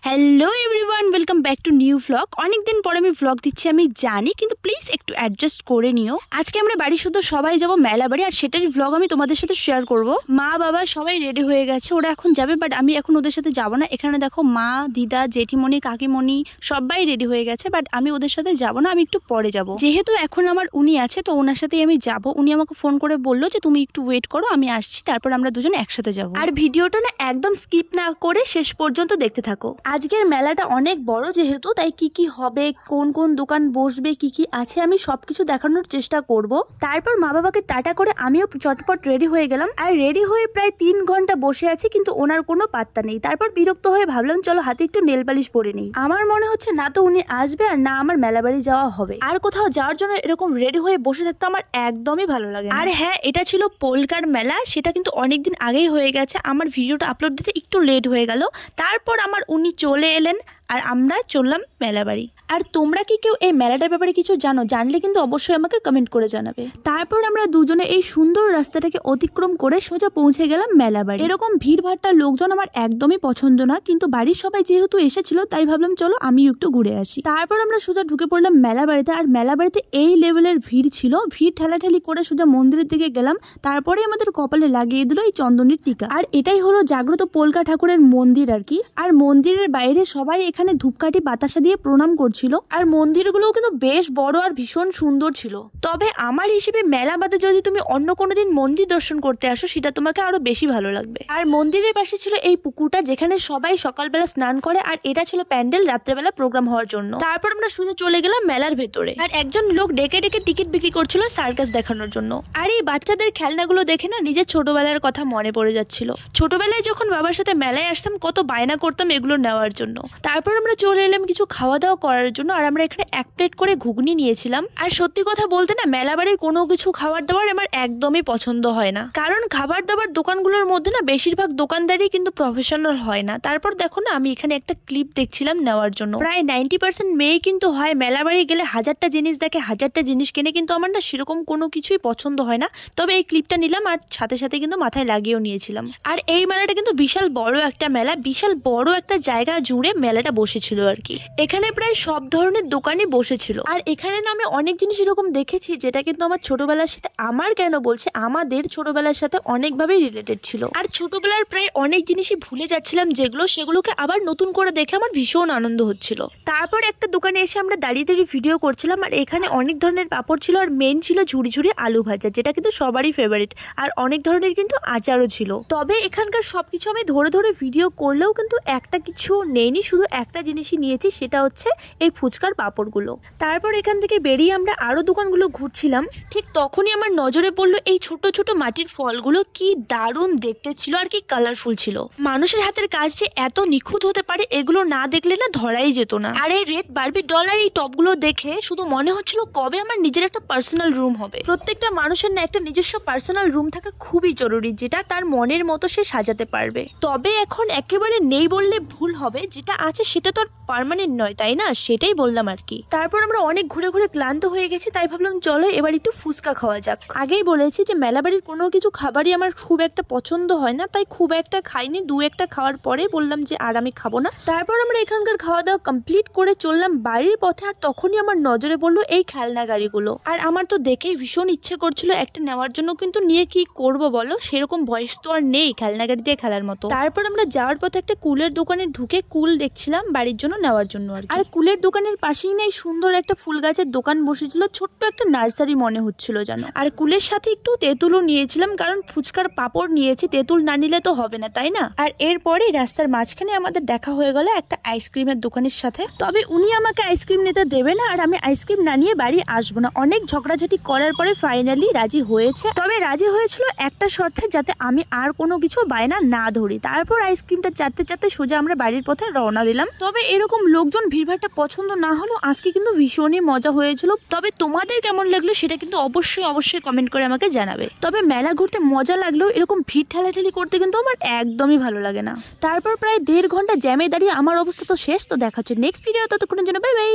Hello everyone, welcome back to new vlog. অনেকদিন পরে আমি ভ্লগ দিচ্ছি আমি জানি, কিন্তু প্লিজ একটু অ্যাডজাস্ট করে নিও। আজকে আমরা বাড়ি শুধু সবাই যাব মেলা বাড়ি, আর সেটারই ভ্লগ আমি তোমাদের সাথে শেয়ার করব। মা বাবা সবাই রেডি হয়ে গেছে, ওরা এখন যাবে, বাট আমি এখন ওদের সাথে যাব না। এখানে দেখো মা, দিদা, জেঠিমণি, কাকিমণি সবাই রেডি হয়ে গেছে, বাট আমি ওদের সাথে যাব না, আমি একটু পরে যাব। যেহেতু এখন আমার উনি আছে, তো ওনার সাথেই আমি যাব। উনি আমাকে ফোন করে বললো যে তুমি একটু ওয়েট করো, আমি আসছি, তারপর আমরা দুজন একসাথে যাব। আর ভিডিওটা না একদম স্কিপ না করে শেষ পর্যন্ত দেখতে থাকো। আজকের মেলাটা অনেক বড় যেহেতু, তাই কি কি হবে, কোন কোন দোকান বসবে, কি কি আছে, আমি সবকিছু দেখানোর চেষ্টা করব। তারপর মা বাবাকে টাটা করে আমিও চটপট রেডি হয়ে গেলাম। আর রেডি হয়ে প্রায় 3 ঘন্টা বসে আছি, কিন্তু ওনার কোনো পাত্তা নেই। তারপর বিরক্ত হয়ে ভাবলাম চলো হাতে একটু নেল পালিশ পরে নিই। আমার মনে হচ্ছে না তো উনি আসবে আর না আমার মেলা বাড়ি যাওয়া হবে। আর কোথাও যাওয়ার জন্য এরকম রেডি হয়ে বসে থাকতে আমার একদমই ভালো লাগে না। আর হ্যাঁ, এটা ছিল পোলকার মেলা, সেটা কিন্তু অনেকদিন আগেই হয়ে গেছে। আমার ভিডিওটা আপলোড দিতে একটু লেট হয়ে গেল। তারপর আমার উনি চলে এলেন আর আমরা চললাম মেলা বাড়ি। আর তোমরা কি কেউ এই মেলাটার ব্যাপারে কিছু জানো? জানলে কিন্তু অবশ্যই আমাকে কমেন্ট করে জানাবে। তারপর আমরা দুজনে এই সুন্দর রাস্তাটাকে অতিক্রম করে সোজা পৌঁছে গেলাম মেলা বাড়ি। এরকম ভিড়ভাট্টা লোকজন আমার একদমই পছন্দ না, কিন্তু বাড়ির সবাই যেহেতু এসেছিল তাই ভাবলাম চলো আমিও একটু ঘুরে আসি। তারপর আমরা সোজা ঢুকে পড়লাম মেলা বাড়িতে। আর মেলা বাড়িতে এই লেভেলের ভিড় ছিল, ভিড় ঠেলাঠেলি করে সোজা মন্দিরের দিকে গেলাম। তারপরে আমাদের কপালে লাগিয়ে দিল এই চন্দনের টিকা। আর এটাই হলো জাগ্রত পোলকা ঠাকুরের মন্দির আর কি। আর মন্দিরের বাইরে সবাই এখানে ধূপকাঠি বাতাসা দিয়ে প্রণাম করছিল। আর মন্দিরগুলোও কিন্তু বেশ বড় আর ভীষণ সুন্দর ছিল। তবে আমার হিসেবে মেলা বাদে যদি তুমি অন্য কোনো দিন মন্দির দর্শন করতে আসো, সেটা তোমাকে আরো বেশি ভালো লাগবে। আর মন্দিরের পাশে ছিল এই পুকুরটা, যেখানে সবাই সকালবেলা স্নান করে। আর এটা ছিল প্যান্ডেল রাত্রেবেলা প্রোগ্রাম হওয়ার জন্য। তারপর আমরা শুনে চলে গেলাম মেলার ভেতরে। আর একজন লোক ডেকে ডেকে টিকিট বিক্রি করছিল সার্কাস দেখানোর জন্য। আর এই বাচ্চাদের খেলনাগুলো দেখে না নিজের ছোটবেলার কথা মনে পড়ে যাচ্ছিল। ছোটবেলায় যখন বাবার সাথে মেলায় আসতাম, কত বায়না করতাম এগুলো নেওয়ার জন্য। তারপর আমরা চলে এলাম কিছু খাওয়া দাওয়া করার জন্য। আর আমরা এখানে 1 প্লেট করে ঘুগনি নিয়েছিলাম। আর সত্যি কথা বলতে না, মেলা বাড়ির কোনো কিছু খাবার দাবার আমার একদমই পছন্দ হয় না, কারণ খাবার দাবার দোকানগুলোর মধ্যে না বেশিরভাগ দোকানদারই কিন্তু প্রফেশনাল হয় না। তারপর দেখো না, আমি এখানে একটা ক্লিপ দেখছিলাম নেওয়ার জন্য। প্রায় 90% মেয়ে কিন্তু হয় মেলা বাড়ি গেলে 1000টা জিনিস দেখে, 1000টা জিনিস কেনে, কিন্তু আমার না সেরকম কোনো কিছুই পছন্দ হয় না। তবে এই ক্লিপটা নিলাম আর সাথে সাথে কিন্তু মাথায় লাগিয়েও নিয়েছিলাম। আর এই মেলাটা কিন্তু বিশাল বড় একটা মেলা, বিশাল বড় একটা জায়গা জুড়ে মেলাটা বসেছিল আর কি। এখানে প্রায় সব ধরনের দোকানই বসেছিল। আর এখানে না আমি অনেক জিনিস এরকম দেখেছি যেটা কিন্তু আমার ছোটবেলার সাথে, আমার কেন বলছে, আমাদের ছোটবেলার সাথে অনেকভাবেই রিলেটেড ছিল। আর ছোটবেলার প্রায় অনেক জিনিসই ভুলে যাচ্ছিলাম সেগুলোকে আবার নতুন করে দেখে আমার ভীষণ আনন্দ হচ্ছিল। তারপর একটা দোকানে এসে আমরা দাঁড়িয়ে দাঁড়িয়ে ভিডিও করছিলাম। আর এখানে অনেক ধরনের পাপড় ছিল, আর মেন ছিল ঝুড়ি ঝুড়ি আলু ভাজা, যেটা কিন্তু সবারই ফেভারিট। আর অনেক ধরনের কিন্তু আচারও ছিল। তবে এখানকার সবকিছু আমি ধরে ধরে ভিডিও করলেও কিন্তু একটা কিছু নেইনি, শুধু একটা জিনিসই নিয়েছি, সেটা হচ্ছে এই ফুচকার পাপড়গুলো। তারপর এখান থেকে বেরিয়ে আমরা আরো দোকানগুলো ঘুরছিলাম। ঠিক তখনই আমার নজরে পড়লো এই ছোট ছোট মাটির ফলগুলো, কি দারুণ দেখতে ছিল আর কি কালারফুল ছিল। মানুষের হাতের কাজ যে এত নিখুঁত হতে পারে, এগুলো না দেখলে না ধরাই যেত না। আর এই রেড বারবি ডলার এই টপগুলো দেখে শুধু মনে হচ্ছিল কবে আমার নিজের একটা পার্সোনাল রুম হবে। প্রত্যেকটা মানুষের না একটা নিজস্ব পার্সোনাল রুম থাকা খুবই জরুরি, যেটা তার মনের মতো সে সাজাতে পারবে। তবে এখন একেবারে নেই বললে ভুল হবে, যেটা আছে সেটা তো আর পার্মানেন্ট নয়, তাই না? সেটাই বললাম আর কি। তারপর আমরা অনেক ঘুরে ঘুরে ক্লান্ত হয়ে গেছি, তাই ভাবলাম চলো এবার একটু ফুচকা খাওয়া যাক। আগেই বলেছি যে মেলা বাড়ির কোনো কিছু খাবারই আমার খুব একটা পছন্দ হয় না, তাই খুব একটা খাইনি। 2-1টা খাওয়ার পরে বললাম যে আর আমি খাবো না। তারপর আমরা এখানকার খাওয়া দাওয়া কমপ্লিট করে চললাম বাড়ির পথে। আর তখনই আমার নজরে পড়লো এই খেলনা গাড়িগুলো। আর আমার তো দেখেই ভীষণ ইচ্ছে করছিল একটা নেওয়ার জন্য, কিন্তু নিয়ে কি করব বলো, সেরকম বয়স তো আর নেই খেলনা গাড়ি দিয়ে খেলার মতো। তারপর আমরা যাওয়ার পথে একটা কুলের দোকানে ঢুকে কুল দেখছিলাম বাড়ির জন্য নেওয়ার জন্য আর কুলের দোকানের পাশেই নাই সুন্দর একটা ফুল গাছের দোকান বসেছিল, ছোট্ট একটা নার্সারি মনে হচ্ছিল জানো। আর কুলের সাথে একটু তেঁতুলও নিয়েছিলাম, কারণ ফুচকার পাপড় নিয়েছি, তেঁতুল না নিলে তো হবে না, তাই না? আর এরপরে রাস্তার মাঝখানে আমাদের দেখা হয়ে গেল একটা আইসক্রিমের দোকানের সাথে। তবে উনি আমাকে আইসক্রিম নিতে দেবে না, আর আমি আইসক্রিম না নিয়ে বাড়ি আসবো না। অনেক ঝগড়াঝাটি করার পরে ফাইনালি রাজি হয়েছে। তবে রাজি হয়েছিল একটা শর্তে, যাতে আমি আর কোনো কিছু বায়না না ধরি। তারপর আইসক্রিমটা চাটতে চাটতে সোজা আমরা বাড়ির পথে রওনা দিলাম। তবে এরকম লোকজন ভিড়ভাড়টা পছন্দ না হলেও আজকে কিন্তু ভীষণই মজা হয়েছিল। তবে তোমাদের কেমন লাগলো সেটা কিন্তু অবশ্যই কমেন্ট করে আমাকে জানাবে। তবে মেলা ঘুরতে মজা লাগলেও এরকম ভিড় ঠেলাঠেলি করতে কিন্তু আমার একদমই ভালো লাগে না। তারপর প্রায় 1.5 ঘন্টা জ্যামে দাঁড়িয়ে আমার অবস্থা তো শেষ। তো দেখা হচ্ছে নেক্সট ভিডিও, ততক্ষণের জন্য বাই বাই।